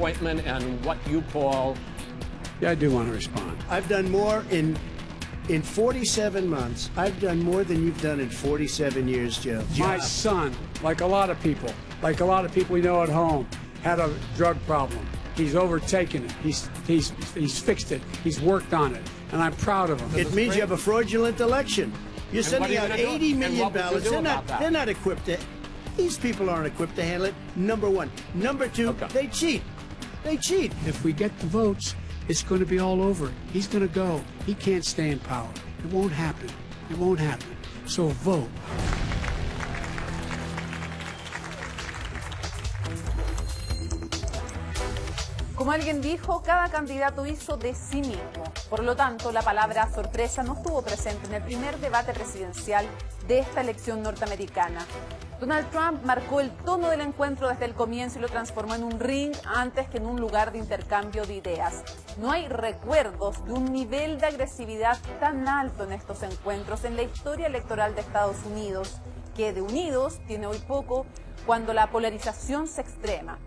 appointment and what you call... Yeah, I do want to respond. I've done more in 47 months. I've done more than you've done in 47 years, Joe. My son, like a lot of people we know at home, had a drug problem. He's overtaken it. He's fixed it. He's worked on it, and I'm proud of him. It means you have a fraudulent election. You're sending out 80 million ballots. They're not equipped to. These people aren't equipped to handle it. Number one. Number two, They cheat. They cheat. If we get the votes, it's going to be all over. He's going to go. He can't stay in power. It won't happen. It won't happen. So vote. Como alguien dijo, cada candidato hizo de sí mismo. Por lo tanto, la palabra sorpresa no estuvo presente en el primer debate presidencial de esta elección norteamericana. Donald Trump marcó el tono del encuentro desde el comienzo y lo transformó en un ring antes que en un lugar de intercambio de ideas. No hay recuerdos de un nivel de agresividad tan alto en estos encuentros en la historia electoral de Estados Unidos, que de unidos tiene hoy poco cuando la polarización se extrema.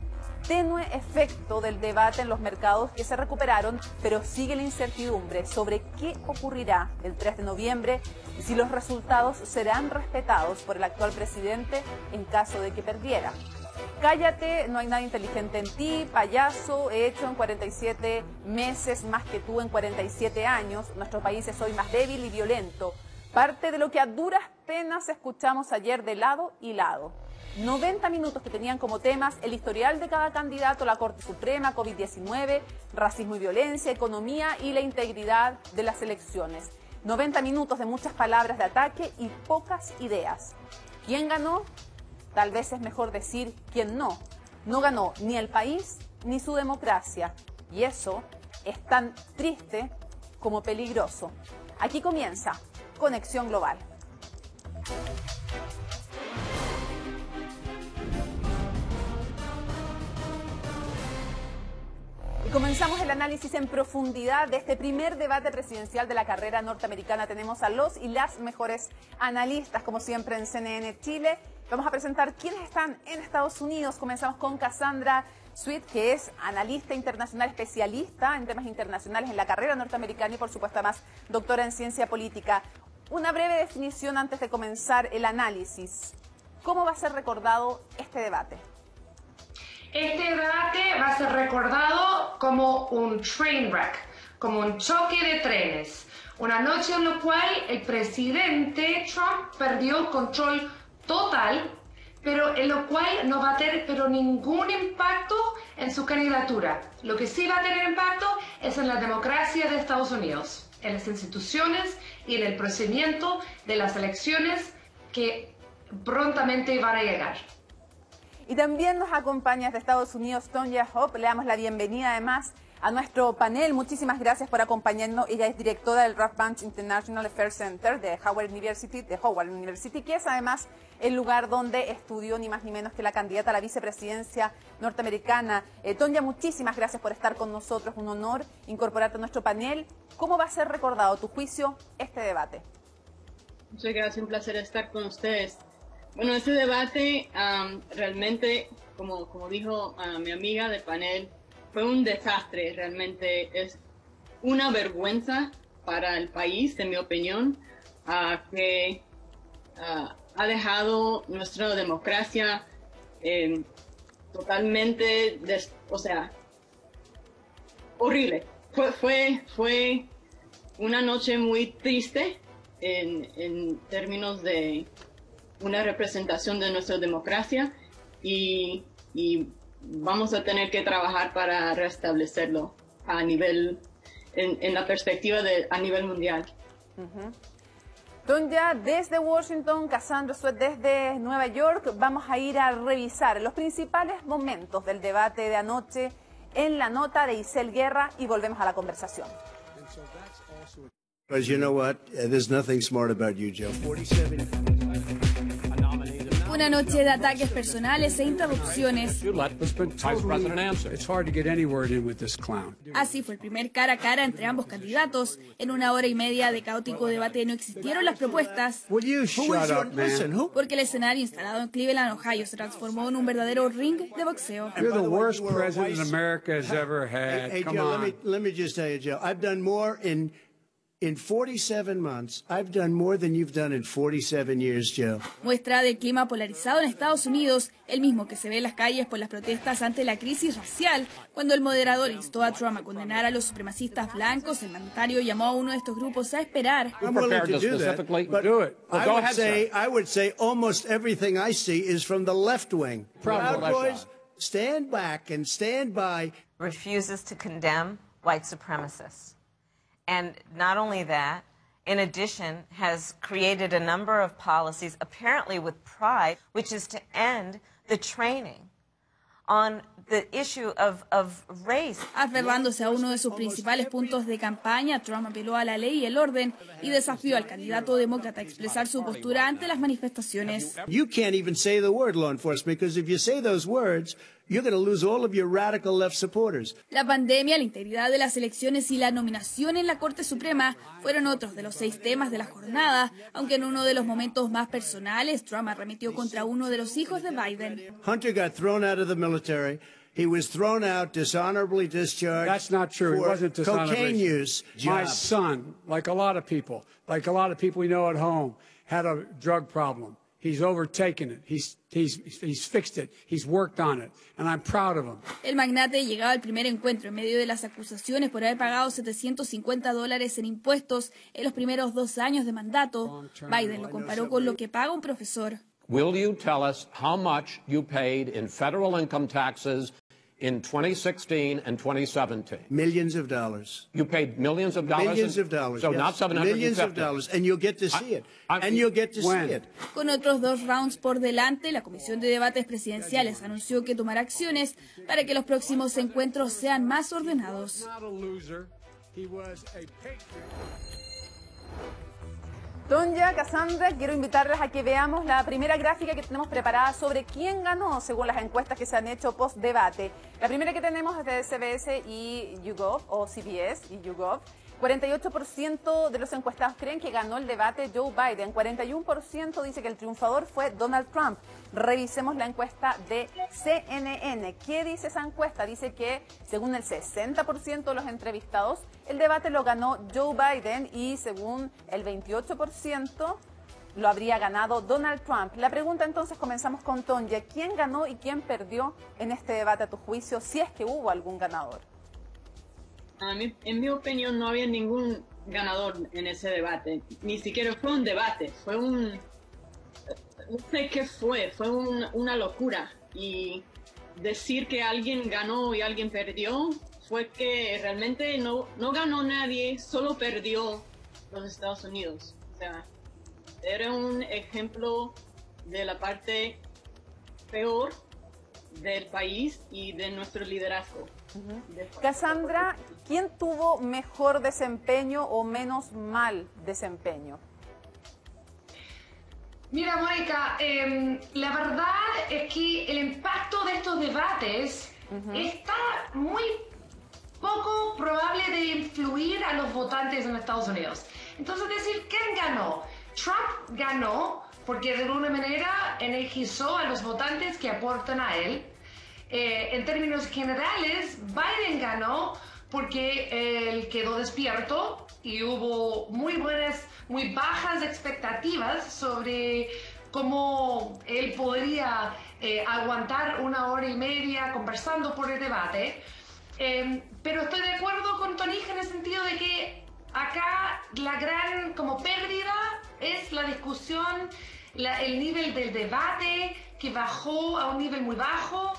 Tenue efecto del debate en los mercados que se recuperaron, pero sigue la incertidumbre sobre qué ocurrirá el 3 de noviembre y si los resultados serán respetados por el actual presidente en caso de que perdiera. Cállate, no hay nada inteligente en ti, payaso, he hecho en 47 meses más que tú en 47 años, nuestro país es hoy más débil y violento. Parte de lo que a duras penas escuchamos ayer de lado y lado. 90 minutos que tenían como temas el historial de cada candidato, la Corte Suprema, COVID-19, racismo y violencia, economía y la integridad de las elecciones. 90 minutos de muchas palabras de ataque y pocas ideas. ¿Quién ganó? Tal vez es mejor decir quién no. No ganó ni el país ni su democracia. Y eso es tan triste como peligroso. Aquí comienza Conexión Global. Comenzamos el análisis en profundidad de este primer debate presidencial de la carrera norteamericana. Tenemos a los y las mejores analistas, como siempre en CNN Chile. Vamos a presentar quiénes están en Estados Unidos. Comenzamos con Cassandra Sweet, que es analista internacional, especialista en temas internacionales en la carrera norteamericana y, por supuesto, además, doctora en ciencia política. Una breve definición antes de comenzar el análisis. ¿Cómo va a ser recordado este debate? Este debate va a ser recordado como un train wreck, como un choque de trenes. Una noche en la cual el presidente Trump perdió el control total, pero en lo cual no va a tener ningún impacto en su candidatura. Lo que sí va a tener impacto es en la democracia de Estados Unidos, en las instituciones y en el procedimiento de las elecciones que prontamente van a llegar. Y también nos acompaña desde Estados Unidos Tonya Hope. Le damos la bienvenida además a nuestro panel. Muchísimas gracias por acompañarnos. Ella es directora del Rough Bunch International Affairs Center de Howard University, que es además el lugar donde estudió ni más ni menos que la candidata a la vicepresidencia norteamericana. Tonya, muchísimas gracias por estar con nosotros. Un honor incorporarte a nuestro panel. ¿Cómo va a ser recordado, a tu juicio, este debate? Muchas gracias, un placer estar con ustedes. Bueno, este debate realmente, como dijo mi amiga del panel, fue un desastre. Realmente es una vergüenza para el país, en mi opinión, que ha dejado nuestra democracia totalmente, horrible. Fue una noche muy triste en términos de una representación de nuestra democracia y vamos a tener que trabajar para restablecerlo a nivel, en la perspectiva a nivel mundial. Tonya, desde Washington, Cassandra Sweet desde Nueva York, vamos a ir a revisar los principales momentos del debate de anoche en la nota de Isel Guerra y volvemos a la conversación. Because you know what? There's nothing smart about you, Joe. 47... Una noche de ataques personales e interrupciones. Así fue el primer cara a cara entre ambos candidatos. En una hora y media de caótico debate no existieron las propuestas, porque el escenario instalado en Cleveland, Ohio, se transformó en un verdadero ring de boxeo. You're the worst president America has ever had. Hey, Come Joe, on. let me just tell you, Joe, I've done more in 47 months. I've done more than you've done in 47 years, Joe. Muestra del clima polarizado en Estados Unidos, el mismo que se ve en las calles por las protestas ante la crisis racial. Cuando el moderador instó a Trump a condenar a los supremacistas blancos, el mandatario llamó a uno de estos grupos a esperar. I'm willing to do that, but I would say almost everything I see is from the left wing. Proud Boys, stand back and stand by. Refuses to condemn white supremacists. And not only that, in addition, has created a number of policies, apparently with pride, which is to end the training on the issue of race. Aferrándose a uno de sus principales puntos de campaña, Trump apeló a la ley y el orden y desafió al candidato demócrata a expresar su postura ante las manifestaciones. You can't even say the word law enforcement, because if you say those words, you're going to lose all of your radical left supporters. La pandemia, la integridad de las elecciones y la nominación en la Corte Suprema fueron otros de los 6 temas de la jornada, aunque en uno de los momentos más personales, Trump arremetió contra uno de los hijos de Biden. Hunter got thrown out of the military. He was thrown out, dishonorably discharged. That's not true. He wasn't dishonorably. Cocaine use. My son, like a lot of people we know at home, had a drug problem. He's overtaken it. He's fixed it. He's worked on it. And I'm proud of him. El magnate llegaba al primer encuentro en medio de las acusaciones por haber pagado $750 en impuestos en los primeros 2 años de mandato. Biden lo comparó con lo que paga un profesor. Will you tell us how much you paid in federal income taxes in 2016 and 2017? Millions of dollars. You paid millions of dollars? Millions of dollars, So yes. not 750. Millions of dollars, and you'll get to see it. And you'll get to see it. Con otros 2 rounds por delante, la Comisión de Debates Presidenciales anunció que tomará acciones para que los próximos encuentros sean más ordenados. Tonya, Cassandra, quiero invitarles a que veamos la primera gráfica que tenemos preparada sobre quién ganó según las encuestas que se han hecho post-debate. La primera que tenemos es de CBS y YouGov, o CBS y YouGov. 48% de los encuestados creen que ganó el debate Joe Biden. 41% dice que el triunfador fue Donald Trump. Revisemos la encuesta de CNN. ¿Qué dice esa encuesta? Dice que, según el 60% de los entrevistados, el debate lo ganó Joe Biden y, según el 28%, lo habría ganado Donald Trump. La pregunta entonces, comenzamos con Tonya. ¿Quién ganó y quién perdió en este debate a tu juicio, si es que hubo algún ganador? En mi opinión, no había ningún ganador en ese debate. Ni siquiera fue un debate, fue un... No sé qué fue una locura. Y decir que alguien ganó y alguien perdió fue que realmente no ganó nadie, solo perdió los Estados Unidos. O sea, era un ejemplo de la parte peor del país y de nuestro liderazgo. Cassandra, ¿quién tuvo mejor desempeño o menos mal desempeño? Mira, Mónica, la verdad es que el impacto de estos debates está muy poco probable de influir a los votantes en Estados Unidos. Entonces, decir, ¿quién ganó? Trump ganó porque de alguna manera energizó a los votantes que aportan a él. En términos generales, Biden ganó porque él quedó despierto y hubo muy bajas expectativas sobre cómo él podría aguantar 1 hora y media conversando por el debate. Pero estoy de acuerdo con Tonija en el sentido de que acá la gran como pérdida es la discusión, el nivel del debate que bajó a un nivel muy bajo.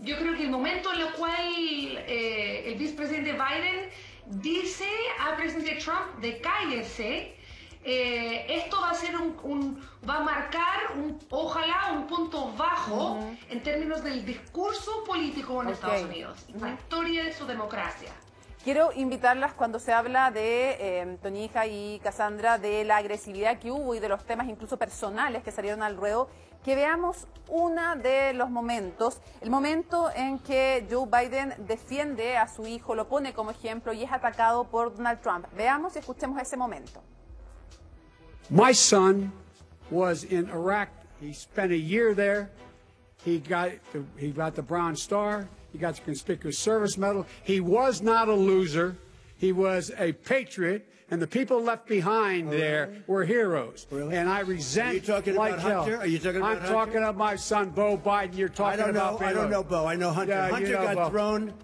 Yo creo que el momento en el cual el vicepresidente Biden dice al presidente Trump de cállese, esto va a ser va a marcar ojalá un punto bajo en términos del discurso político en Estados Unidos y la historia de su democracia. Quiero invitarlas cuando se habla de Tonija y Cassandra, de la agresividad que hubo y de los temas incluso personales que salieron al ruedo, que veamos uno de los momentos, el momento en que Joe Biden defiende a su hijo, lo pone como ejemplo y es atacado por Donald Trump. Veamos y escuchemos ese momento. My son was in Iraq. He spent a year there. He got the Bronze Star. He got the Conspicuous Service Medal. He was not a loser. He was a patriot, and the people left behind there were heroes. Really? And I resent. Are you talking like about Hunter? Are you talking about Hunter? I'm talking about my son, Bo Biden. You're talking about. I don't know Bo. I know Hunter. Yeah,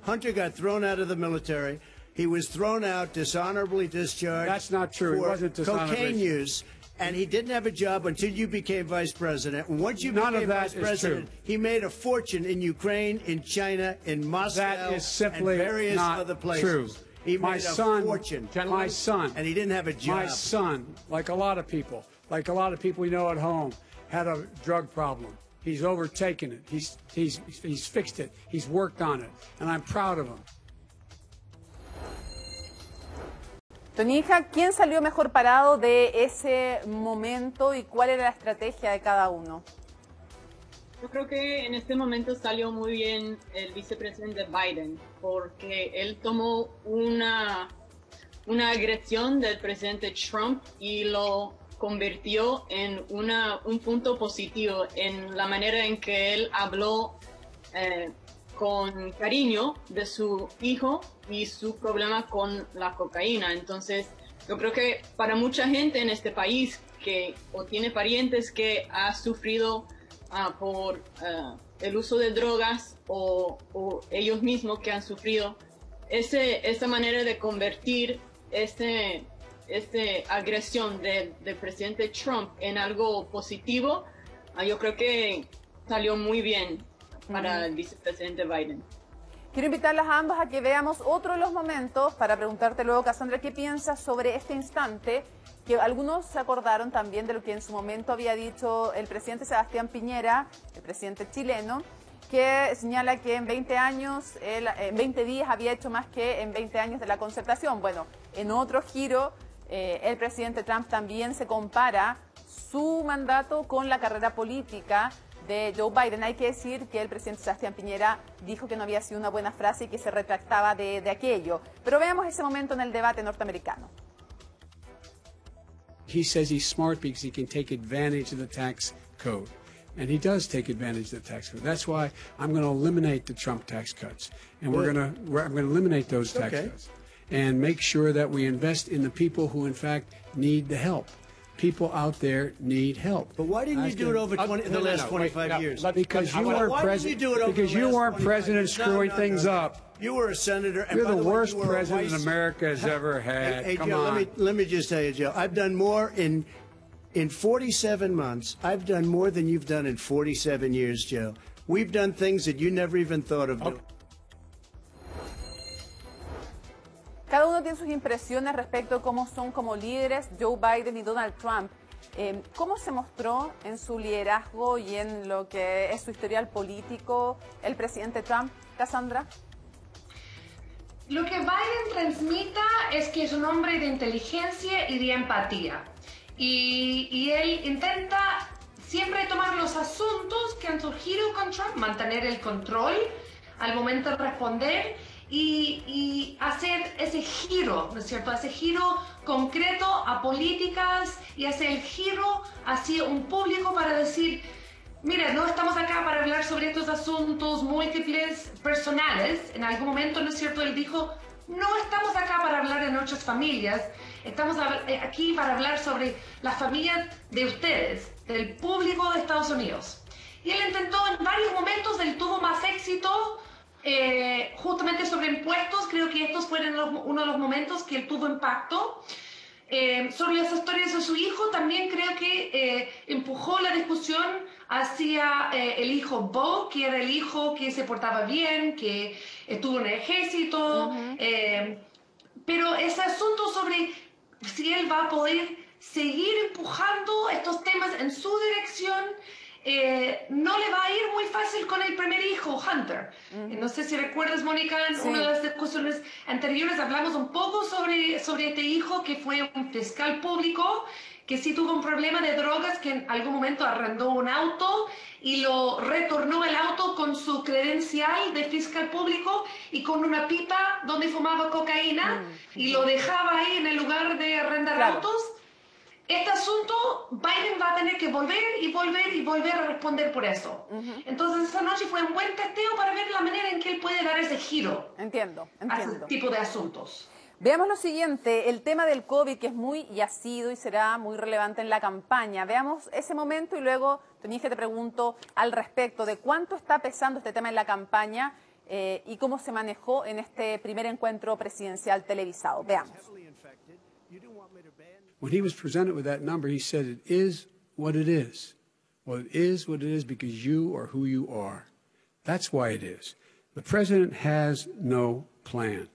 Hunter got thrown out of the military. He was thrown out, dishonorably discharged. That's not true. He wasn't dishonorably. Cocaine use. And he didn't have a job until you became vice president. And once you became vice president, he made a fortune in Ukraine, in China, in Moscow, that is simply and various not other places. True. He made a fortune. My son, and he didn't have a job. My son, like a lot of people we know at home, had a drug problem. He's overtaken it. He's fixed it. He's worked on it, and I'm proud of him. Tonija, ¿quién salió mejor parado de ese momento y cuál era la estrategia de cada uno? Yo creo que en este momento salió muy bien el vicepresidente Biden, porque él tomó una agresión del presidente Trump y lo convirtió en un punto positivo en la manera en que él habló con cariño de su hijo y su problema con la cocaína. Entonces, yo creo que para mucha gente en este país que o tiene parientes que ha sufrido por el uso de drogas o ellos mismos que han sufrido, esa manera de convertir esta agresión del presidente Trump en algo positivo, yo creo que salió muy bien para el vicepresidente Biden. Quiero invitarlas a ambas a que veamos otro de los momentos para preguntarte luego, Cassandra, ¿qué piensas sobre este instante? Que algunos se acordaron también de lo que en su momento había dicho el presidente Sebastián Piñera, el presidente chileno, que señala que en 20 años, en 20 días había hecho más que en 20 años de la concertación. Bueno, en otro giro, el presidente Trump también se compara su mandato con la carrera política de Joe Biden. Hay que decir que el presidente Sebastián Piñera dijo que no había sido una buena frase y que se retractaba de aquello. Pero veamos ese momento en el debate norteamericano. He says he's smart because he can take advantage of the tax code. And he does take advantage of the tax code. That's why I'm going to eliminate the Trump tax cuts. And I'm going to eliminate those tax cuts and make sure that we invest in the people who, in fact, need the help. People out there need help. But why didn't you do it over the last 25 years? Because you weren't president. Because you weren't president screwing things up. You were a senator. You're the worst president America has ever had. Hey, Come Joe, on. let me just tell you, Joe. I've done more in 47 months. I've done more than you've done in 47 years, Joe. We've done things that you never even thought of doing. Cada uno tiene sus impresiones respecto a cómo son como líderes Joe Biden y Donald Trump. ¿Cómo se mostró en su liderazgo y en lo que es su historial político el presidente Trump? Cassandra. Lo que Biden transmita es que es un hombre de inteligencia y de empatía. Y él intenta siempre tomar los asuntos que han surgido con Trump, mantener el control al momento de responder y hacer ese giro, ¿no es cierto? Ese giro concreto a políticas y hacer el giro hacia un público para decir, mira, no estamos acá para hablar sobre estos asuntos múltiples personales. En algún momento, ¿no es cierto? Él dijo, no estamos acá para hablar de nuestras familias, estamos aquí para hablar sobre las familias de ustedes, del público de Estados Unidos. Y él intentó en varios momentos, él tuvo más éxito justamente sobre impuestos. Creo que estos fueron uno de los momentos que él tuvo impacto. Sobre las historias de su hijo, también creo que empujó la discusión hacia el hijo Bo, que era el hijo que se portaba bien, que estuvo en el ejército. Pero ese asunto sobre si él va a poder seguir empujando estos temas en su dirección, no le va a ir muy fácil con el primer hijo, Hunter. No sé si recuerdas, Mónica, en una de las discusiones anteriores hablamos un poco sobre este hijo que fue un fiscal público que sí tuvo un problema de drogas, que en algún momento arrendó un auto y lo retornó el auto con su credencial de fiscal público y con una pipa donde fumaba cocaína y lo dejaba ahí en el lugar de arrendar autos. Este asunto, Biden va a tener que volver a responder por eso. Entonces, esa noche fue un buen testeo para ver la manera en que él puede dar ese giro. Entiendo. A ese tipo de asuntos. Veamos lo siguiente, el tema del COVID, que es muy y ha sido y será muy relevante en la campaña. Veamos ese momento y luego, Toñija, te pregunto al respecto de cuánto está pesando este tema en la campaña y cómo se manejó en este primer encuentro presidencial televisado. Veamos. When he was presented with that number, he said, it is what it is. Well, it is what it is because you are who you are. That's why it is. The president has no plan.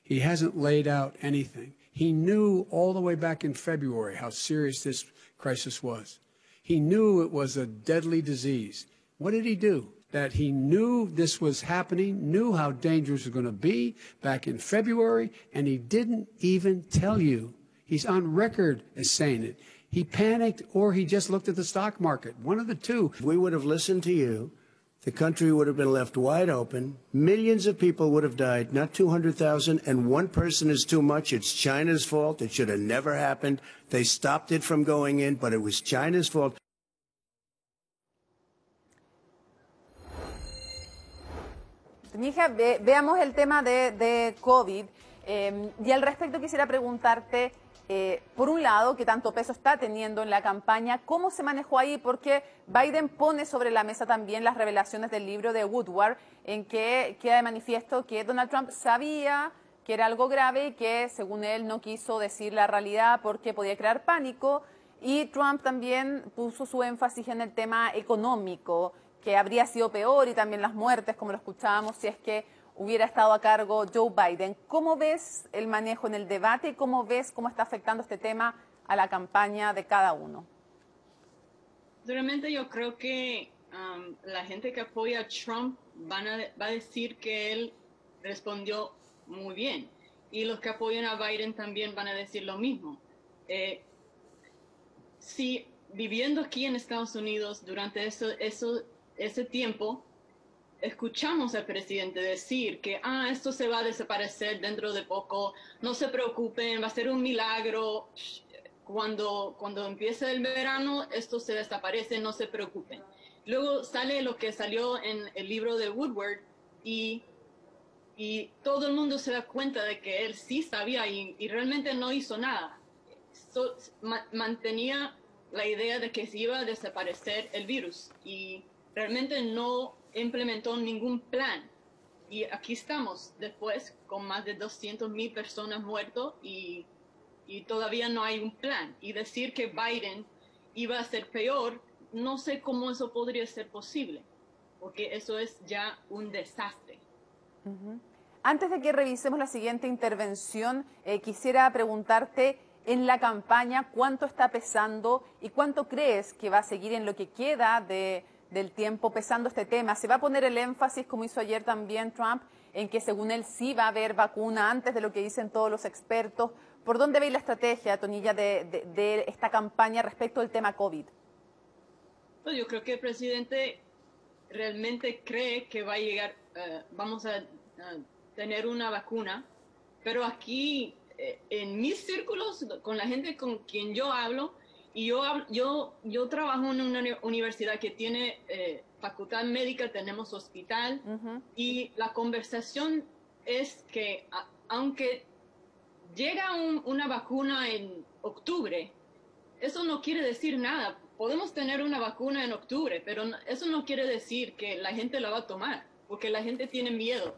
He hasn't laid out anything. He knew all the way back in February how serious this crisis was. He knew it was a deadly disease. What did he do? That he knew this was happening, knew how dangerous it was going to be back in February, and he didn't even tell you. He's on record as saying it. He panicked or he just looked at the stock market. One of the two. If we would have listened to you, the country would have been left wide open. Millions of people would have died, not 200,000, and one person is too much. It's China's fault. It should have never happened. They stopped it from going in, but it was China's fault. Mija, veamos el tema de COVID. Y al respecto quisiera preguntarte, por un lado, qué tanto peso está teniendo en la campaña, cómo se manejó ahí, porque Biden pone sobre la mesa también las revelaciones del libro de Woodward, en que queda de manifiesto que Donald Trump sabía que era algo grave y que, según él, no quiso decir la realidad porque podía crear pánico. Y Trump también puso su énfasis en el tema económico, que habría sido peor, y también las muertes, como lo escuchábamos, si es que hubiera estado a cargo Joe Biden. ¿Cómo ves el manejo en el debate y cómo ves cómo está afectando este tema a la campaña de cada uno? Realmente yo creo que la gente que apoya a Trump va a decir que él respondió muy bien. Y los que apoyan a Biden también van a decir lo mismo. Si viviendo aquí en Estados Unidos durante ese tiempo, escuchamos al presidente decir que esto se va a desaparecer dentro de poco, no se preocupen, va a ser un milagro, cuando empiece el verano esto se desaparece, no se preocupen. Luego sale lo que salió en el libro de Woodward y todo el mundo se da cuenta de que él sí sabía y realmente no hizo nada. Mantenía la idea de que se iba a desaparecer el virus y realmente no implementó ningún plan. Y aquí estamos después con más de 200,000 personas muertas y todavía no hay un plan. Y decir que Biden iba a ser peor, no sé cómo eso podría ser posible, porque eso es ya un desastre. Antes de que revisemos la siguiente intervención, quisiera preguntarte, en la campaña, ¿cuánto está pesando y cuánto crees que va a seguir en lo que queda del tiempo pesando este tema? ¿Se va a poner el énfasis, como hizo ayer también Trump, en que según él sí va a haber vacuna antes de lo que dicen todos los expertos? ¿Por dónde veis la estrategia, Tonilla, de esta campaña respecto al tema COVID? Pues yo creo que el presidente realmente cree que va a llegar, vamos a tener una vacuna, pero aquí en mis círculos, con la gente con quien yo hablo, y yo trabajo en una universidad que tiene facultad médica, tenemos hospital, y la conversación es que aunque llega una vacuna en octubre, eso no quiere decir nada. Podemos tener una vacuna en octubre, pero eso no quiere decir que la gente la va a tomar, porque la gente tiene miedo,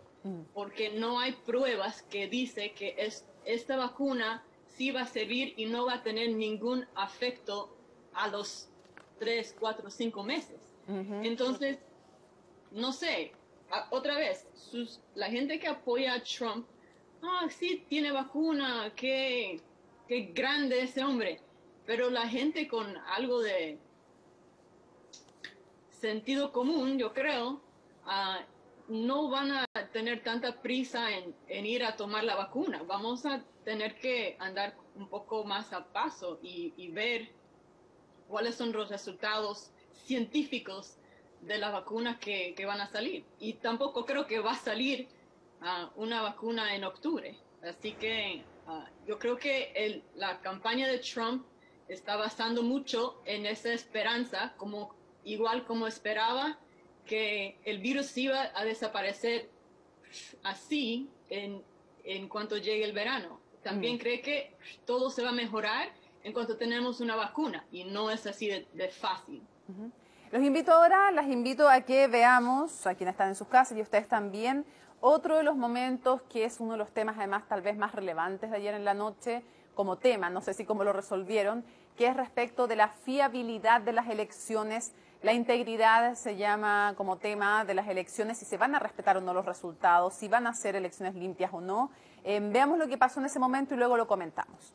porque no hay pruebas que dice que esta vacuna sí va a servir y no va a tener ningún efecto a los 3, 4, 5 meses. Entonces, no sé, otra vez, la gente que apoya a Trump, sí, tiene vacuna, qué grande ese hombre, pero la gente con algo de sentido común, yo creo, no van a tener tanta prisa en ir a tomar la vacuna. Vamos a tener que andar un poco más a paso y ver cuáles son los resultados científicos de las vacunas que van a salir. Y tampoco creo que va a salir una vacuna en octubre. Así que yo creo que la campaña de Trump está basando mucho en esa esperanza, igual como esperaba que el virus iba a desaparecer así en cuanto llegue el verano. También cree que todo se va a mejorar en cuanto tenemos una vacuna, y no es así de fácil. Las invito a que veamos, a quienes están en sus casas y ustedes también, otro de los momentos que es uno de los temas además tal vez más relevantes de ayer en la noche como tema, no sé si cómo lo resolvieron, que es respecto de la fiabilidad de las elecciones. La integridad se llama como tema de las elecciones, si se van a respetar o no los resultados, si van a ser elecciones limpias o no. Veamos lo que pasó en ese momento y luego lo comentamos.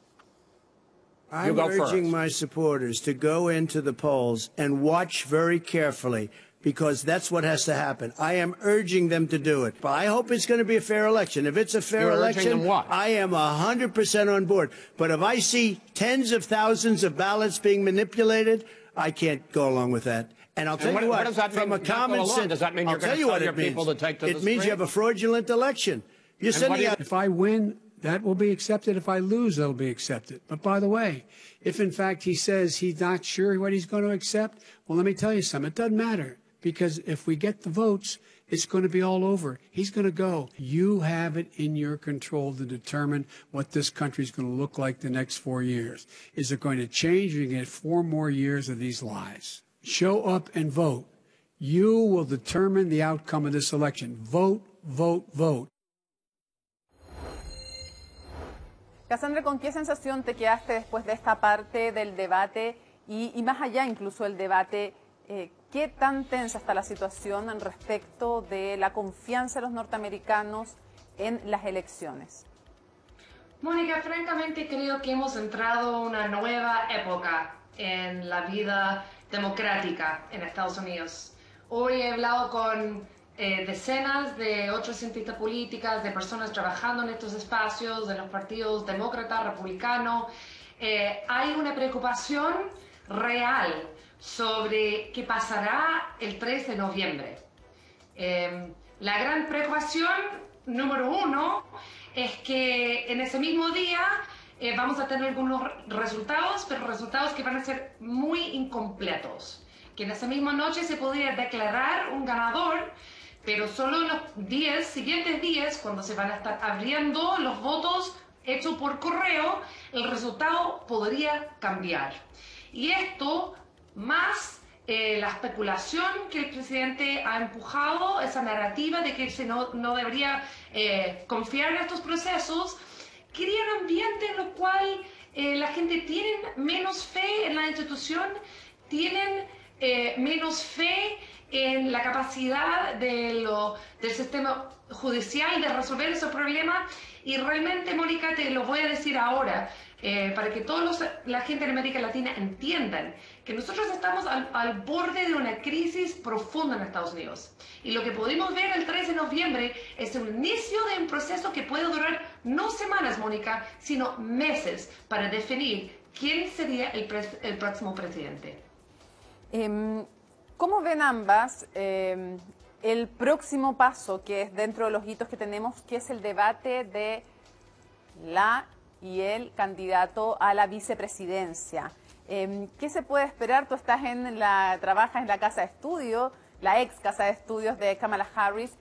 I'm urging my supporters to go into the polls and watch very carefully, because that's what has to happen. I am urging them to do it. But I hope it's going to be a fair election. If it's a fair election, I am 100% on board. But if I see tens of thousands of ballots being manipulated, I can't go along with that. And I'll tell you what, from a common sense, does that mean you're going to tell your people to take to the street? It means you have a fraudulent election. You're sending out. If I win, that will be accepted. If I lose, that'll be accepted. But by the way, if in fact he says he's not sure what he's going to accept, well, let me tell you something. It doesn't matter, because if we get the votes, it's going to be all over. He's going to go. You have it in your control to determine what this country is going to look like the next 4 years. Is it going to change? You're going to get 4 more years of these lies. Show up and vote. You will determine the outcome of this election. Vote, vote, vote. Cassandra, ¿con qué sensación te quedaste después de esta parte del debate y más allá incluso del debate? ¿Qué tan tensa está la situación en respecto de la confianza de los norteamericanos en las elecciones? Mónica, francamente creo que hemos entrado a una nueva época en la vida democrática en Estados Unidos. Hoy he hablado con decenas de otros cientistas políticos, de personas trabajando en estos espacios, de los partidos demócrata, republicano. Hay una preocupación real sobre qué pasará el 3 de noviembre. La gran preocupación número 1 es que en ese mismo día vamos a tener algunos resultados, pero resultados que van a ser muy incompletos. Que en esa misma noche se podría declarar un ganador, pero solo en los siguientes días, cuando se van a estar abriendo los votos hechos por correo, el resultado podría cambiar. Y esto, más la especulación que el presidente ha empujado, esa narrativa de que no debería confiar en estos procesos, crea un ambiente en el cual la gente tiene menos fe en la institución, tienen menos fe en la capacidad del sistema judicial de resolver esos problemas. Y realmente, Mónica, te lo voy a decir ahora, para que la gente en América Latina entiendan que nosotros estamos al borde de una crisis profunda en Estados Unidos. Y lo que podemos ver el 3 de noviembre es el inicio de un proceso que puede durar no semanas, Mónica, sino meses, para definir quién sería el próximo presidente. ¿Cómo ven ambas el próximo paso, que es dentro de los hitos que tenemos, que es el debate de la y el candidato a la vicepresidencia? ¿Qué se puede esperar? Tú trabajas en la casa de estudio, la ex casa de estudios de Kamala Harris.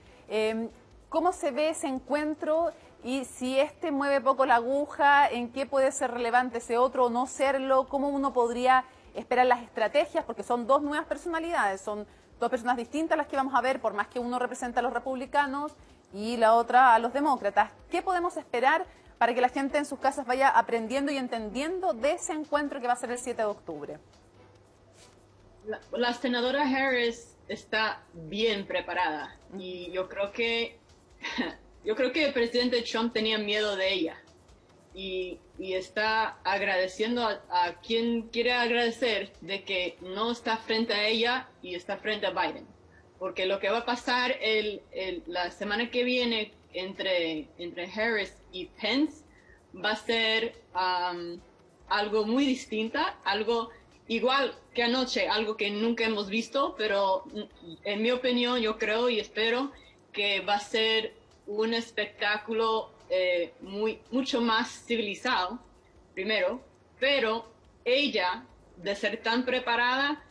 ¿Cómo se ve ese encuentro? Y si este mueve poco la aguja, ¿en qué puede ser relevante ese otro o no serlo? ¿Cómo uno podría esperar las estrategias? Porque son dos nuevas personalidades, son dos personas distintas las que vamos a ver, por más que uno representa a los republicanos y la otra a los demócratas. ¿Qué podemos esperar para que la gente en sus casas vaya aprendiendo y entendiendo de ese encuentro que va a ser el 7 de octubre? La senadora Harris está bien preparada y yo creo que el presidente Trump tenía miedo de ella. y está agradeciendo a quien quiere agradecer de que no está frente a ella y está frente a Biden. Porque lo que va a pasar la semana que viene entre Harris y Pence va a ser algo muy distinta, algo igual que anoche, algo que nunca hemos visto, pero en mi opinión yo creo y espero que va a ser un espectáculo mucho más civilizado, primero, pero ella, de ser tan preparada,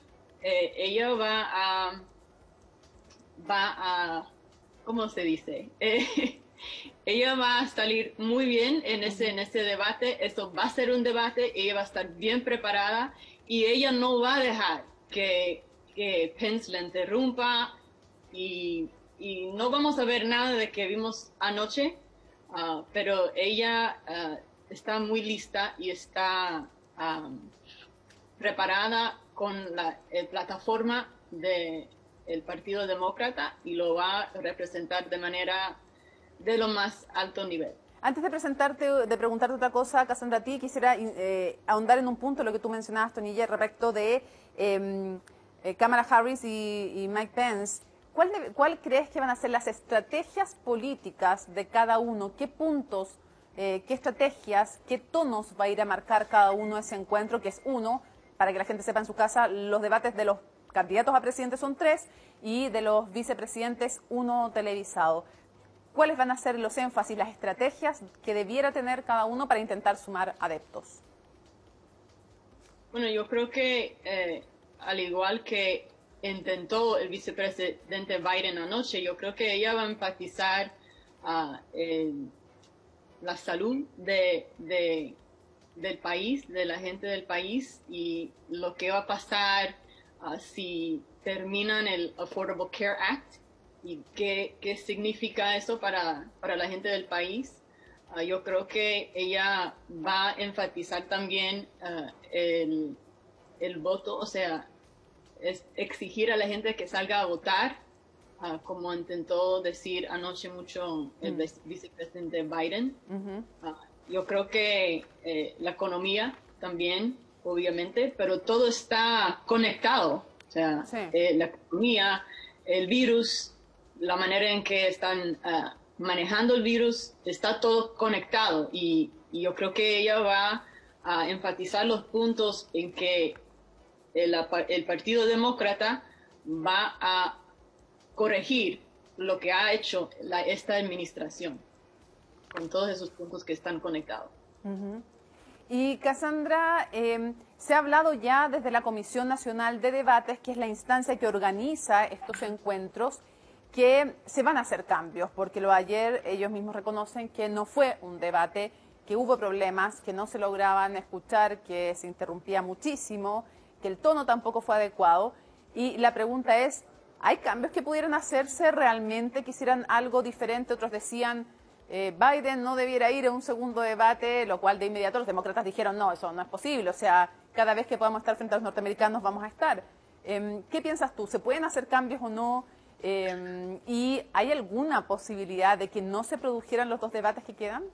ella va a, ¿cómo se dice? Ella va a salir muy bien en ese debate. Eso va a ser un debate, ella va a estar bien preparada y ella no va a dejar que Pence la interrumpa y no vamos a ver nada de que vimos anoche, pero ella está muy lista y está preparada con la plataforma del Partido Demócrata y lo va a representar de manera de lo más alto nivel. Antes de preguntarte otra cosa, Cassandra, a ti quisiera ahondar en un punto, lo que tú mencionabas, Tonilla, respecto de Kamala Harris y Mike Pence. ¿Cuál crees que van a ser las estrategias políticas de cada uno? ¿Qué puntos, qué estrategias, qué tonos va a ir a marcar cada uno ese encuentro? Que es uno, para que la gente sepa en su casa, los debates de los candidatos a presidente son 3 y de los vicepresidentes 1 televisado. ¿Cuáles van a ser los énfasis, las estrategias que debiera tener cada uno para intentar sumar adeptos? Bueno, yo creo que al igual que intentó el vicepresidente Biden anoche, yo creo que ella va a enfatizar la salud del país, de la gente del país y lo que va a pasar si terminan el Affordable Care Act y qué significa eso para la gente del país. Yo creo que ella va a enfatizar también el voto, o sea, exigir a la gente que salga a votar, como intentó decir anoche mucho el vicepresidente Biden. Yo creo que la economía también, obviamente, pero todo está conectado. O sea, sí. La economía, el virus, la manera en que están manejando el virus, está todo conectado. Y yo creo que ella va a enfatizar los puntos en que el Partido Demócrata va a corregir lo que ha hecho esta administración, con todos esos puntos que están conectados. Y Cassandra, se ha hablado ya desde la Comisión Nacional de Debates, que es la instancia que organiza estos encuentros, que se van a hacer cambios, porque ayer ellos mismos reconocen que no fue un debate, que hubo problemas, que no se lograban escuchar, que se interrumpía muchísimo, que el tono tampoco fue adecuado. Y la pregunta es, ¿hay cambios que pudieran hacerse realmente, que hicieran algo diferente? Otros decían, Biden no debiera ir a un segundo debate, lo cual de inmediato los demócratas dijeron, no, eso no es posible. O sea, cada vez que podamos estar frente a los norteamericanos vamos a estar. ¿Qué piensas tú? ¿Se pueden hacer cambios o no? ¿Y hay alguna posibilidad de que no se produjeran los 2 debates que quedan?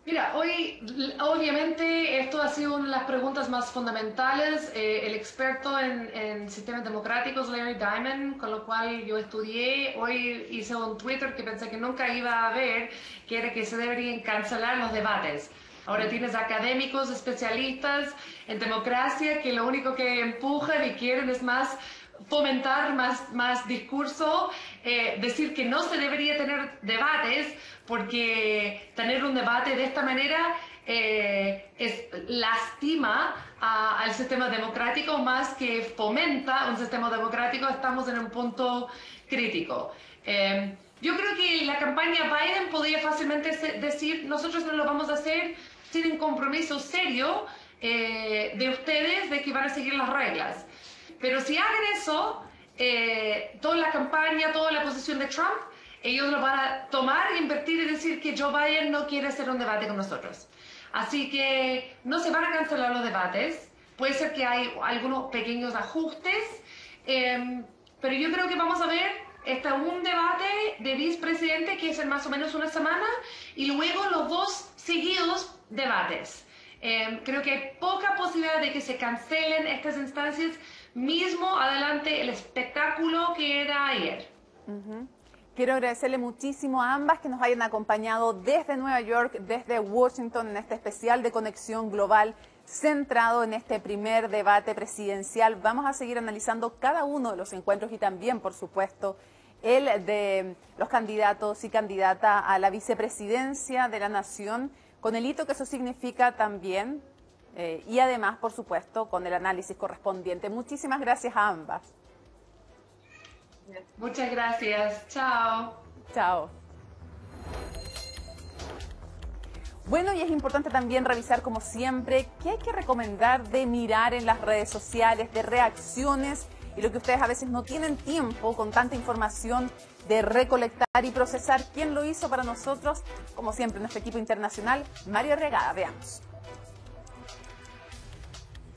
Mira, hoy obviamente esto ha sido una de las preguntas más fundamentales. El experto en sistemas democráticos, Larry Diamond, con lo cual yo estudié, hoy hice un Twitter que pensé que nunca iba a ver, que era que se deberían cancelar los debates. Ahora tienes académicos, especialistas en democracia que lo único que empujan y quieren es más fomentar más discurso, decir que no se debería tener debates, porque tener un debate de esta manera lastima al sistema democrático más que fomenta un sistema democrático. Estamos en un punto crítico. Yo creo que la campaña Biden podría fácilmente decir, nosotros no lo vamos a hacer sin un compromiso serio de ustedes de que van a seguir las reglas. Pero si hagan eso, toda la campaña, toda la posición de Trump, ellos lo van a tomar, invertir y decir que Joe Biden no quiere hacer un debate con nosotros. Así que no se van a cancelar los debates. Puede ser que hay algunos pequeños ajustes, pero yo creo que vamos a ver un debate de vicepresidente que es en más o menos una semana y luego los dos seguidos debates. Creo que hay poca posibilidad de que se cancelen estas instancias, mismo adelante el espectáculo que era ayer. Quiero agradecerle muchísimo a ambas que nos hayan acompañado desde Nueva York, desde Washington, en este especial de Conexión Global centrado en este primer debate presidencial. Vamos a seguir analizando cada uno de los encuentros y también, por supuesto, el de los candidatos y candidata a la vicepresidencia de la nación, con el hito que eso significa también y además, por supuesto, con el análisis correspondiente. Muchísimas gracias a ambas. Muchas gracias. Chao. Chao. Bueno, y es importante también revisar, como siempre, qué hay que recomendar de mirar en las redes sociales, de reacciones y lo que ustedes a veces no tienen tiempo con tanta información de recolectar y procesar. ¿Quién lo hizo para nosotros? Como siempre, nuestro equipo internacional, Mario Regada. Veamos.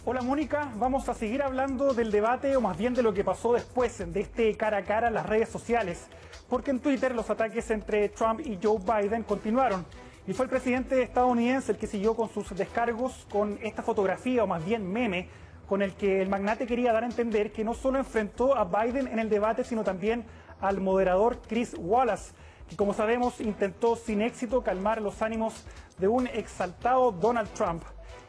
Hola Mónica, vamos a seguir hablando del debate o más bien de lo que pasó después de este cara a cara en las redes sociales, porque en Twitter los ataques entre Trump y Joe Biden continuaron y fue el presidente estadounidense el que siguió con sus descargos con esta fotografía o más bien meme con el que el magnate quería dar a entender que no solo enfrentó a Biden en el debate sino también al moderador Chris Wallace, que como sabemos intentó sin éxito calmar los ánimos de un exaltado Donald Trump.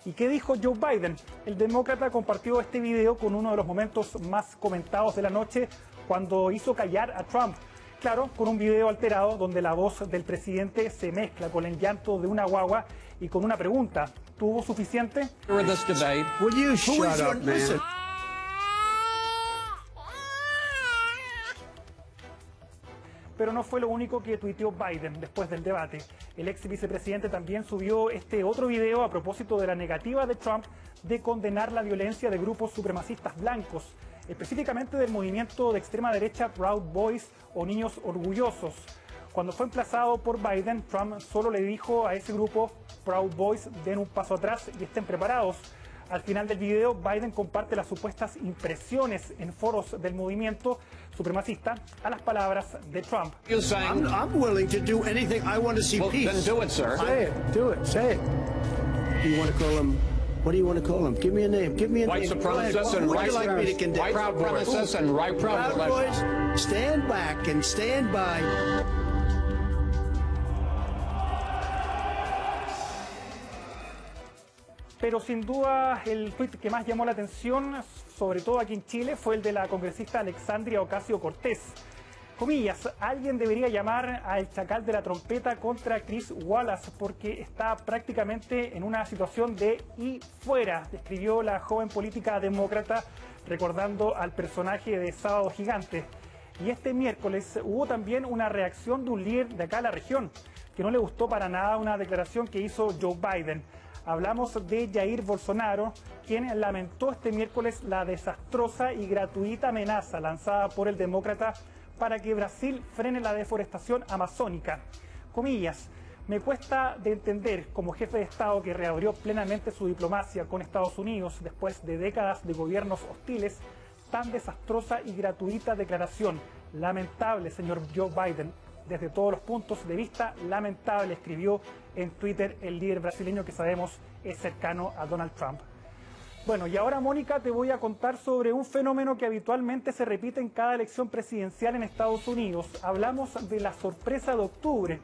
¿Y qué dijo Joe Biden? El demócrata compartió este video con uno de los momentos más comentados de la noche cuando hizo callar a Trump. Claro, con un video alterado donde la voz del presidente se mezcla con el llanto de una guagua y con una pregunta. ¿Tuvo suficiente? Pero no fue lo único que tuiteó Biden después del debate. El ex vicepresidente también subió este otro video a propósito de la negativa de Trump de condenar la violencia de grupos supremacistas blancos, específicamente del movimiento de extrema derecha Proud Boys o Niños Orgullosos. Cuando fue emplazado por Biden, Trump solo le dijo a ese grupo, Proud Boys, den un paso atrás y estén preparados. Al final del video, Biden comparte las supuestas impresiones en foros del movimiento supremacista a las palabras de Trump. I'm willing to do anything. I want to see peace. Then do it, sir. Say it. Do it. Say it. You want to call him? What do you want to call him? Give me a name. Give me a White name. supremacists and Would you like me to condemn? white supremacists and right Proud Boys, stand back and stand by. Pero sin duda el tuit que más llamó la atención, sobre todo aquí en Chile, fue el de la congresista Alexandria Ocasio-Cortez. Comillas, alguien debería llamar al chacal de la trompeta contra Chris Wallace porque está prácticamente en una situación de y fuera, describió la joven política demócrata recordando al personaje de Sábado Gigante. Y este miércoles hubo también una reacción de un líder de acá a la región, que no le gustó para nada una declaración que hizo Joe Biden. Hablamos de Jair Bolsonaro, quien lamentó este miércoles la desastrosa y gratuita amenaza lanzada por el demócrata para que Brasil frene la deforestación amazónica. Comillas, me cuesta de entender como jefe de Estado que reabrió plenamente su diplomacia con Estados Unidos después de décadas de gobiernos hostiles, tan desastrosa y gratuita declaración. Lamentable, señor Joe Biden. Desde todos los puntos de vista, lamentable, escribió en Twitter el líder brasileño que sabemos es cercano a Donald Trump. Bueno, y ahora, Mónica, te voy a contar sobre un fenómeno que habitualmente se repite en cada elección presidencial en Estados Unidos. Hablamos de la sorpresa de octubre,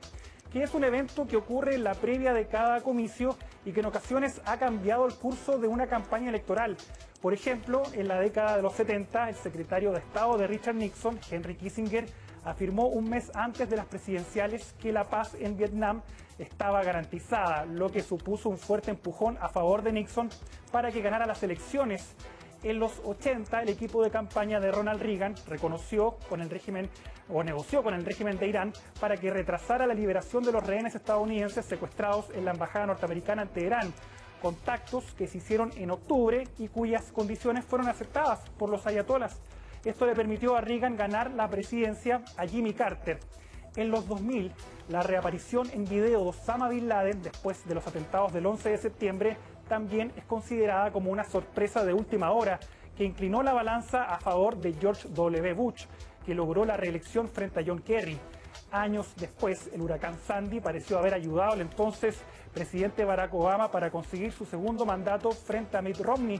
que es un evento que ocurre en la previa de cada comicio y que en ocasiones ha cambiado el curso de una campaña electoral. Por ejemplo, en la década de los 70, el secretario de Estado de Richard Nixon, Henry Kissinger, afirmó un mes antes de las presidenciales que la paz en Vietnam estaba garantizada, lo que supuso un fuerte empujón a favor de Nixon para que ganara las elecciones. En los 80, el equipo de campaña de Ronald Reagan negoció con el régimen de Irán para que retrasara la liberación de los rehenes estadounidenses secuestrados en la embajada norteamericana en Teherán, contactos que se hicieron en octubre y cuyas condiciones fueron aceptadas por los ayatolas. Esto le permitió a Reagan ganar la presidencia a Jimmy Carter. En los 2000, la reaparición en video de Osama Bin Laden después de los atentados del 11 de septiembre también es considerada como una sorpresa de última hora que inclinó la balanza a favor de George W. Bush, que logró la reelección frente a John Kerry. Años después, el huracán Sandy pareció haber ayudado al entonces presidente Barack Obama para conseguir su segundo mandato frente a Mitt Romney.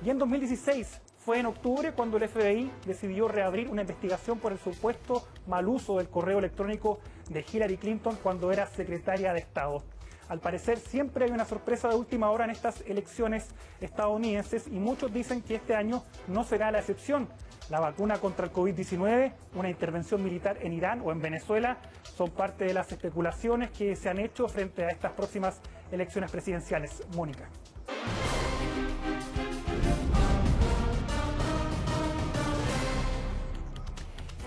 Y en 2016, fue en octubre cuando el FBI decidió reabrir una investigación por el supuesto mal uso del correo electrónico de Hillary Clinton cuando era secretaria de Estado. Al parecer siempre hay una sorpresa de última hora en estas elecciones estadounidenses y muchos dicen que este año no será la excepción. La vacuna contra el COVID-19, una intervención militar en Irán o en Venezuela son parte de las especulaciones que se han hecho frente a estas próximas elecciones presidenciales. Mónica.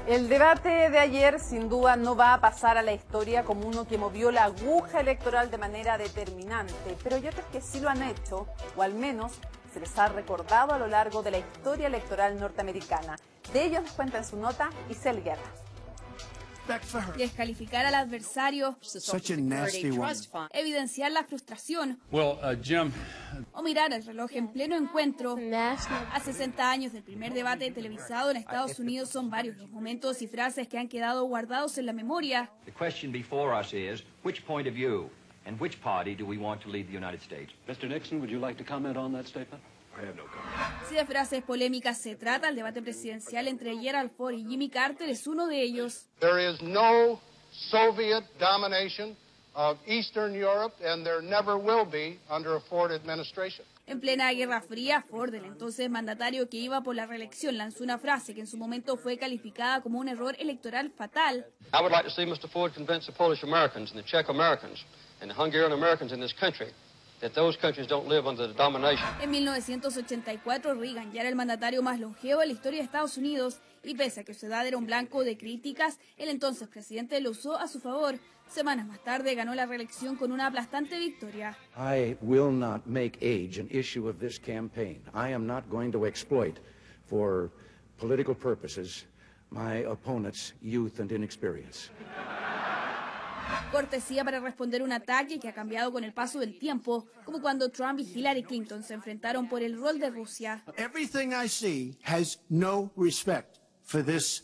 El debate de ayer sin duda no va a pasar a la historia como uno que movió la aguja electoral de manera determinante, pero hay otros que sí lo han hecho, o al menos se les ha recordado a lo largo de la historia electoral norteamericana. De ellos nos cuenta en su nota Isel Guerra. Descalificar al adversario, evidenciar la frustración o mirar el reloj en pleno encuentro. A 60 años del primer debate televisado en Estados Unidos son varios los momentos y frases que han quedado guardados en la memoria. The question before us is, which point of view and which party do we want to lead the United States? Mr. Nixon, would you like to comment on that statement? I have no comment. Si de frases polémicas se trata, el debate presidencial entre Gerald Ford y Jimmy Carter es uno de ellos. There is no Soviet domination of Eastern Europe and there never will be under a Ford administration. En plena Guerra Fría, Ford, el entonces mandatario que iba por la reelección, lanzó una frase que en su momento fue calificada como un error electoral fatal. I would like to see Mr. Ford convince the Polish Americans and the Czech Americans and the Hungarian Americans in this country that those countries don't live under the domination. En 1984, Reagan ya era el mandatario más longevo de la historia de Estados Unidos y pese a que su edad era un blanco de críticas, el entonces presidente lo usó a su favor. Semanas más tarde ganó la reelección con una aplastante victoria. I will not make age an issue of this campaign. I am not going to exploit for political purposes my opponent's youth and inexperience. Cortesía para responder un ataque que ha cambiado con el paso del tiempo, como cuando Trump y Hillary Clinton se enfrentaron por el rol de Rusia. Everything I see has no respect for this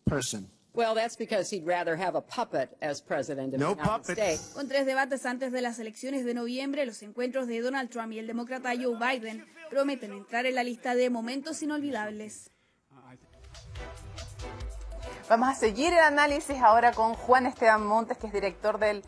person. Well, that's because he'd rather have a puppet as president of the United States. Con 3 debates antes de las elecciones de noviembre, los encuentros de Donald Trump y el demócrata Joe Biden prometen entrar en la lista de momentos inolvidables. Vamos a seguir el análisis ahora con Juan Esteban Montes, que es director del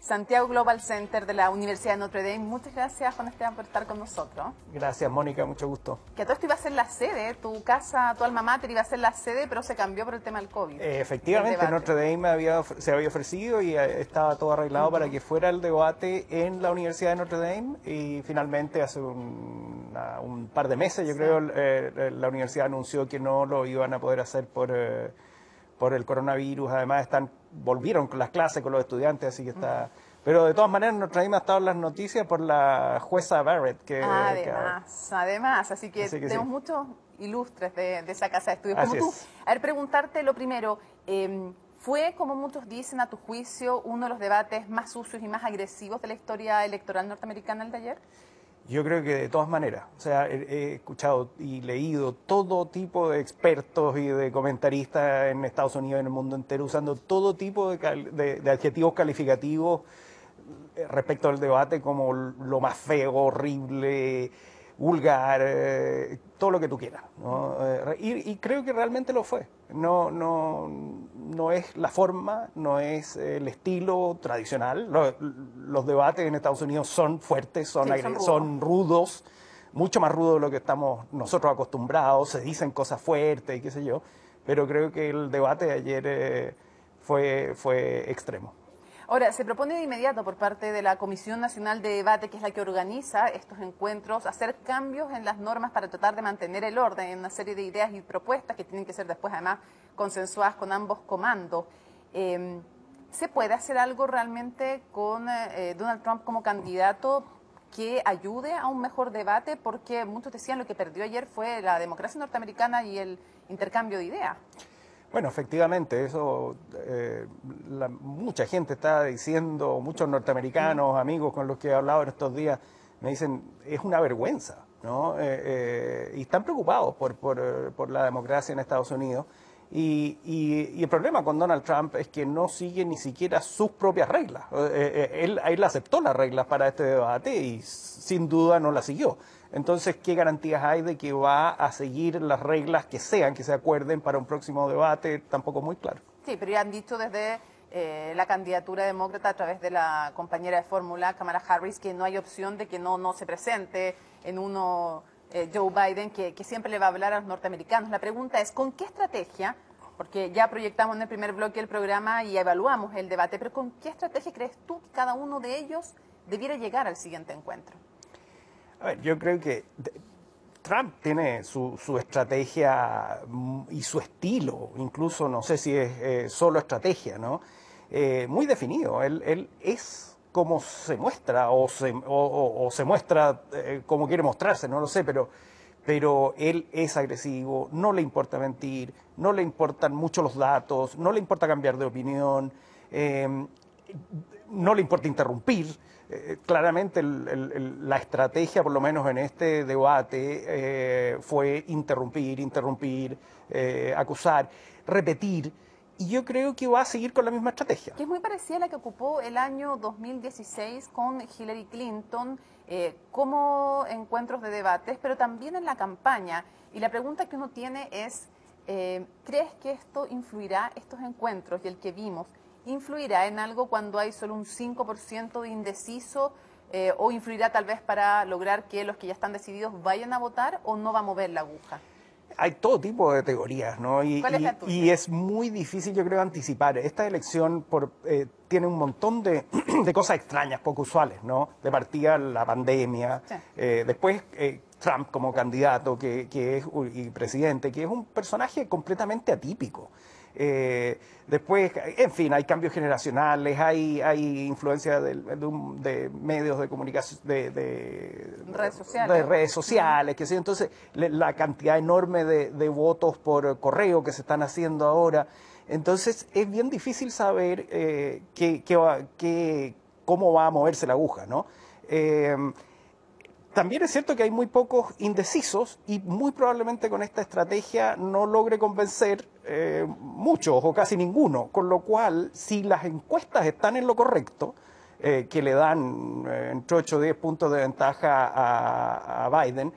Santiago Global Center de la Universidad de Notre Dame. Muchas gracias, Juan Esteban, por estar con nosotros. Gracias, Mónica, mucho gusto. Que todo esto iba a ser la sede, tu casa, tu alma mater iba a ser la sede, pero se cambió por el tema del COVID. Efectivamente, Notre Dame se había ofrecido y estaba todo arreglado para que fuera el debate en la Universidad de Notre Dame y finalmente hace un par de meses, yo creo, la universidad anunció que no lo iban a poder hacer por el coronavirus. Además volvieron con las clases con los estudiantes, así que está... Pero de todas maneras Notre Dame ha estado en las noticias por la jueza Barrett. Además, así que tenemos sí. Muchos ilustres de esa casa de estudios. Como tú, a ver, preguntarte lo primero, ¿fue, como muchos dicen, a tu juicio, uno de los debates más sucios y más agresivos de la historia electoral norteamericana el de ayer? Yo creo que de todas maneras, o sea, he escuchado y leído todo tipo de expertos y de comentaristas en Estados Unidos y en el mundo entero usando todo tipo de adjetivos calificativos respecto al debate como lo más feo, horrible, vulgar, todo lo que tú quieras, ¿no? Y creo que realmente lo fue. No es la forma, no es el estilo tradicional. Los debates en Estados Unidos son fuertes, son rudos, mucho más rudos de lo que estamos nosotros acostumbrados, se dicen cosas fuertes y qué sé yo, pero creo que el debate de ayer fue extremo. Ahora, se propone de inmediato por parte de la Comisión Nacional de Debate, que es la que organiza estos encuentros, hacer cambios en las normas para tratar de mantener el orden en una serie de ideas y propuestas que tienen que ser después además consensuadas con ambos comandos. ¿Se puede hacer algo realmente con Donald Trump como candidato que ayude a un mejor debate? Porque muchos decían lo que perdió ayer fue la democracia norteamericana y el intercambio de ideas. Bueno, efectivamente, eso mucha gente está diciendo, muchos norteamericanos, amigos con los que he hablado en estos días, me dicen, es una vergüenza, ¿no? Y están preocupados por la democracia en Estados Unidos. Y el problema con Donald Trump es que no sigue ni siquiera sus propias reglas. Él aceptó las reglas para este debate y sin duda no las siguió. Entonces, ¿qué garantías hay de que va a seguir las reglas que se acuerden para un próximo debate? Tampoco muy claro. Sí, pero ya han dicho desde la candidatura demócrata a través de la compañera de fórmula, Kamala Harris, que no hay opción de que no se presente en uno Joe Biden, que siempre le va a hablar a los norteamericanos. La pregunta es, ¿con qué estrategia? Porque ya proyectamos en el primer bloque del programa y evaluamos el debate, pero ¿con qué estrategia crees tú que cada uno de ellos debiera llegar al siguiente encuentro? A ver, yo creo que Trump tiene su estrategia y su estilo, incluso no sé si es solo estrategia, ¿no? Muy definido. Él es como se muestra o se muestra como quiere mostrarse, no lo sé, pero él es agresivo, no le importa mentir, no le importan mucho los datos, no le importa cambiar de opinión, no le importa interrumpir. Claramente la estrategia, por lo menos en este debate, fue interrumpir, acusar, repetir. Y yo creo que va a seguir con la misma estrategia. Que es muy parecida a la que ocupó el año 2016 con Hillary Clinton, como encuentros de debates, pero también en la campaña. Y la pregunta que uno tiene es, ¿crees que esto influirá, estos encuentros y el que vimos, influirá en algo cuando hay solo un 5% de indeciso, o influirá tal vez para lograr que los que ya están decididos vayan a votar, o no va a mover la aguja? Hay todo tipo de teorías, ¿no? ¿Cuál es la tuya? Y es muy difícil, yo creo, anticipar. Esta elección tiene un montón de cosas extrañas, poco usuales, ¿no? De partida la pandemia, sí. Después Trump como candidato y presidente, que es un personaje completamente atípico. Después, en fin, hay cambios generacionales, hay influencia de medios de comunicación, de redes sociales, que sí. Entonces, la cantidad enorme de votos por correo que se están haciendo ahora. Entonces, es bien difícil saber cómo va a moverse la aguja, ¿no? También es cierto que hay muy pocos indecisos y muy probablemente con esta estrategia no logre convencer muchos o casi ninguno, con lo cual si las encuestas están en lo correcto, que le dan entre 8 o 10 puntos de ventaja a Biden,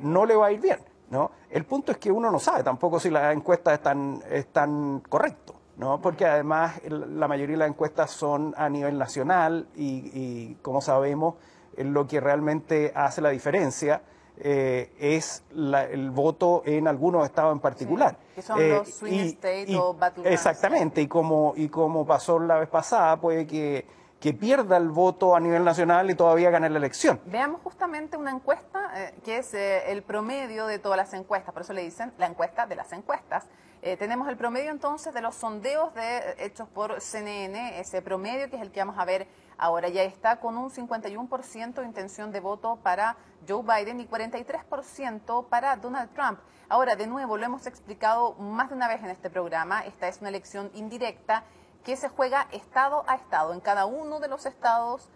no le va a ir bien, ¿no? El punto es que uno no sabe tampoco si las encuestas están correctas, ¿no? Porque además la mayoría de las encuestas son a nivel nacional y como sabemos, lo que realmente hace la diferencia es el voto en algunos estados en particular. Sí, que son los swing state o battlegrounds. Exactamente, y como pasó la vez pasada, puede que pierda el voto a nivel nacional y todavía gane la elección. Veamos justamente una encuesta que es el promedio de todas las encuestas, por eso le dicen la encuesta de las encuestas. Tenemos el promedio entonces de los sondeos hechos por CNN, ese promedio que es el que vamos a ver ahora. Ya está con un 51% de intención de voto para Joe Biden y 43% para Donald Trump. Ahora, de nuevo, lo hemos explicado más de una vez en este programa, esta es una elección indirecta que se juega estado a estado. En cada uno de los estados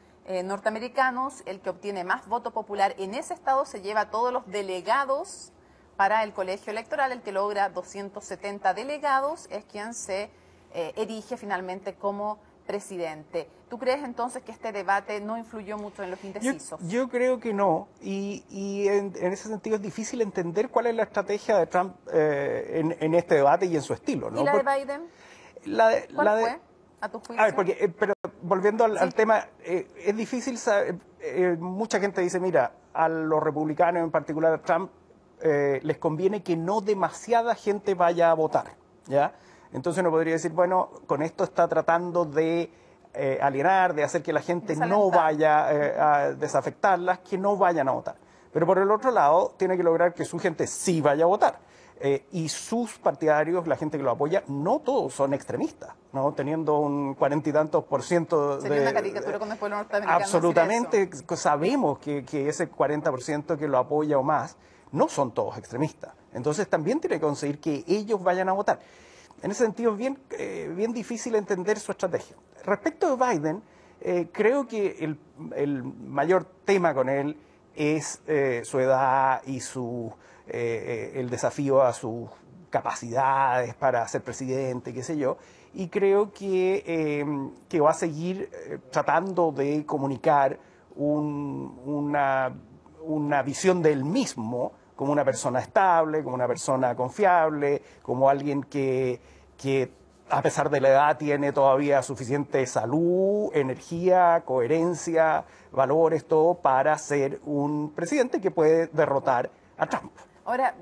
norteamericanos, el que obtiene más voto popular en ese estado se lleva todos los delegados para el colegio electoral. El que logra 270 delegados es quien se erige finalmente como presidente. ¿Tú crees entonces que este debate no influyó mucho en los indecisos? Yo creo que no, y en ese sentido es difícil entender cuál es la estrategia de Trump en este debate y en su estilo, ¿no? ¿Y la de Biden? ¿Cuál fue, a tu juicio? A ver, pero volviendo al tema, es difícil saber, mucha gente dice, mira, a los republicanos, en particular a Trump, les conviene que no demasiada gente vaya a votar, ¿ya? Entonces uno podría decir, bueno, con esto está tratando de alienar, de hacer que la gente no vaya a desafectarlas, que no vayan a votar. Pero por el otro lado, tiene que lograr que su gente sí vaya a votar. Y sus partidarios, la gente que lo apoya, no todos son extremistas, ¿no? Teniendo un 40 y tantos % Sería una caricatura con el pueblo norteamericano. Absolutamente, sabemos que ese 40% que lo apoya o más, no son todos extremistas. Entonces también tiene que conseguir que ellos vayan a votar. En ese sentido es bien difícil entender su estrategia. Respecto de Biden, creo que el mayor tema con él es su edad y el desafío a sus capacidades para ser presidente, qué sé yo, y creo que va a seguir tratando de comunicar una visión de él mismo como una persona estable, como una persona confiable, como alguien que a pesar de la edad tiene todavía suficiente salud, energía, coherencia, valores, todo para ser un presidente que puede derrotar a Trump. Ahora,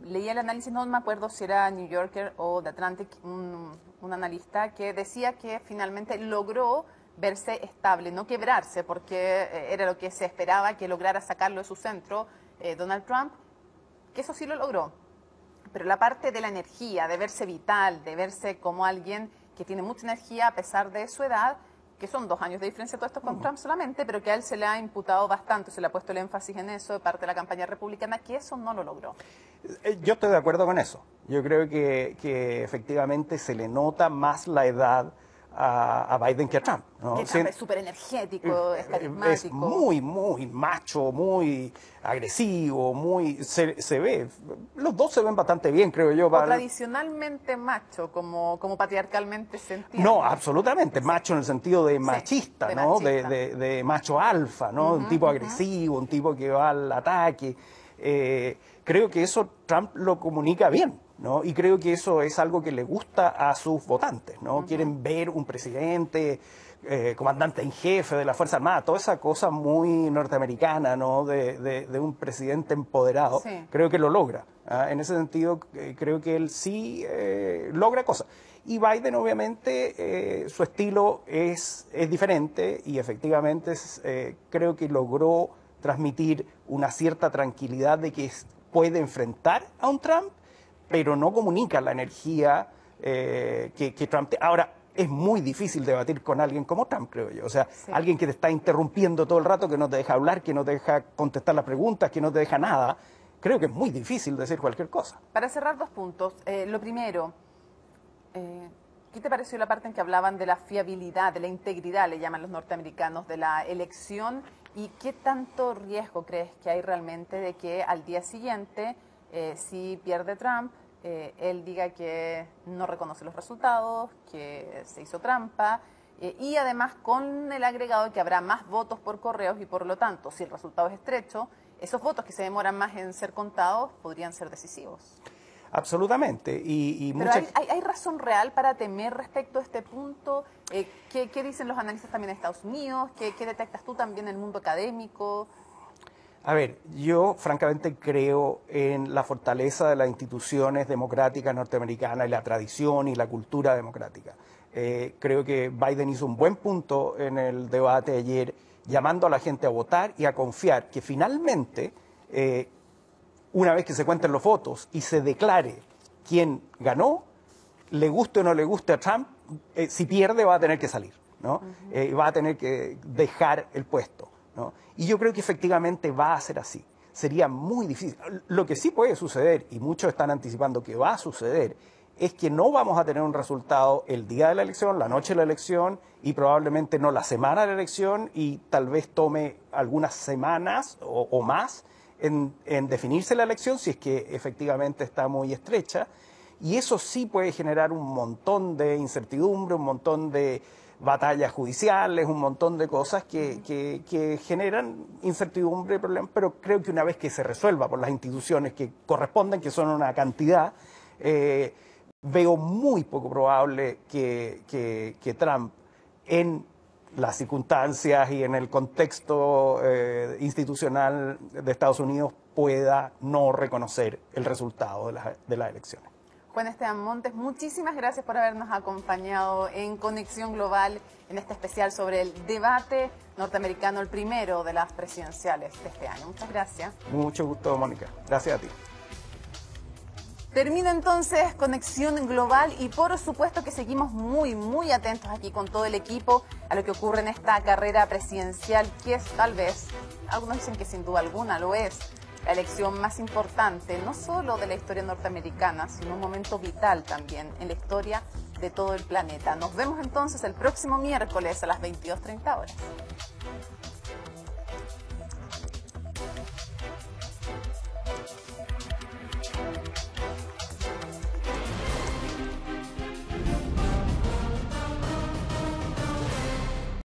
leí el análisis, no me acuerdo si era New Yorker o The Atlantic, un analista que decía que finalmente logró verse estable, no quebrarse, porque era lo que se esperaba, que lograra sacarlo de su centro Donald Trump, que eso sí lo logró. Pero la parte de la energía, de verse vital, de verse como alguien que tiene mucha energía a pesar de su edad, que son 2 años de diferencia todo esto con Trump solamente, pero que a él se le ha imputado bastante, se le ha puesto el énfasis en eso de parte de la campaña republicana, que eso no lo logró. Yo estoy de acuerdo con eso. Yo creo que efectivamente se le nota más la edad a Biden que a Trump, ¿no? Que Trump es súper energético, es carismático. Es muy macho, muy agresivo, se ve. Los dos se ven bastante bien, creo yo. O tradicionalmente macho, como patriarcalmente se entiende. No, absolutamente. Macho en el sentido de machista, ¿no? De macho alfa, ¿no? Un tipo agresivo, un tipo que va al ataque. Creo que eso Trump lo comunica bien, ¿no? Y creo que eso es algo que le gusta a sus votantes, ¿no? Quieren ver un presidente, comandante en jefe de la Fuerza Armada, toda esa cosa muy norteamericana, ¿no? De un presidente empoderado. Sí. Creo que lo logra. En ese sentido, creo que él sí logra cosas. Y Biden, obviamente, su estilo es diferente y efectivamente creo que logró transmitir una cierta tranquilidad de que puede enfrentar a un Trump, pero no comunica la energía que Trump... Ahora, es muy difícil debatir con alguien como Trump, creo yo. O sea, alguien que te está interrumpiendo todo el rato, que no te deja hablar, que no te deja contestar las preguntas, que no te deja nada. Creo que es muy difícil decir cualquier cosa. Para cerrar 2 puntos. Lo primero, ¿qué te pareció la parte en que hablaban de la fiabilidad, de la integridad, le llaman los norteamericanos, de la elección? ¿Y qué tanto riesgo crees que hay realmente de que al día siguiente, si pierde Trump, él diga que no reconoce los resultados, que se hizo trampa, y además con el agregado de que habrá más votos por correos y por lo tanto, si el resultado es estrecho, esos votos que se demoran más en ser contados podrían ser decisivos? Absolutamente. Pero ¿hay razón real para temer respecto a este punto? ¿Qué dicen los analistas también en Estados Unidos? ¿Qué detectas tú también en el mundo académico? A ver, yo francamente creo en la fortaleza de las instituciones democráticas norteamericanas y la tradición y la cultura democrática. Creo que Biden hizo un buen punto en el debate de ayer, llamando a la gente a votar y a confiar que finalmente, una vez que se cuenten los votos y se declare quién ganó, le guste o no le guste a Trump, si pierde va a tener que salir, ¿no? Va a tener que dejar el puesto, ¿no? Y yo creo que efectivamente va a ser así. Sería muy difícil. Lo que sí puede suceder, y muchos están anticipando que va a suceder, es que no vamos a tener un resultado el día de la elección, la noche de la elección, y probablemente no la semana de la elección, y tal vez tome algunas semanas o más en definirse la elección, si es que efectivamente está muy estrecha. Y eso sí puede generar un montón de incertidumbre, un montón de batallas judiciales, un montón de cosas que generan incertidumbre y problemas, pero creo que una vez que se resuelva por las instituciones que corresponden, que son una cantidad, veo muy poco probable que Trump, en las circunstancias y en el contexto institucional de Estados Unidos, pueda no reconocer el resultado de las elecciones. Juan Esteban Montes, muchísimas gracias por habernos acompañado en Conexión Global en este especial sobre el debate norteamericano, el primero de las presidenciales de este año. Muchas gracias. Mucho gusto, Mónica. Gracias a ti. Termino entonces Conexión Global y por supuesto que seguimos muy atentos aquí con todo el equipo a lo que ocurre en esta carrera presidencial, que es tal vez, algunos dicen que sin duda alguna lo es, la elección más importante, no solo de la historia norteamericana, sino un momento vital también en la historia de todo el planeta. Nos vemos entonces el próximo miércoles a las 22:30 horas.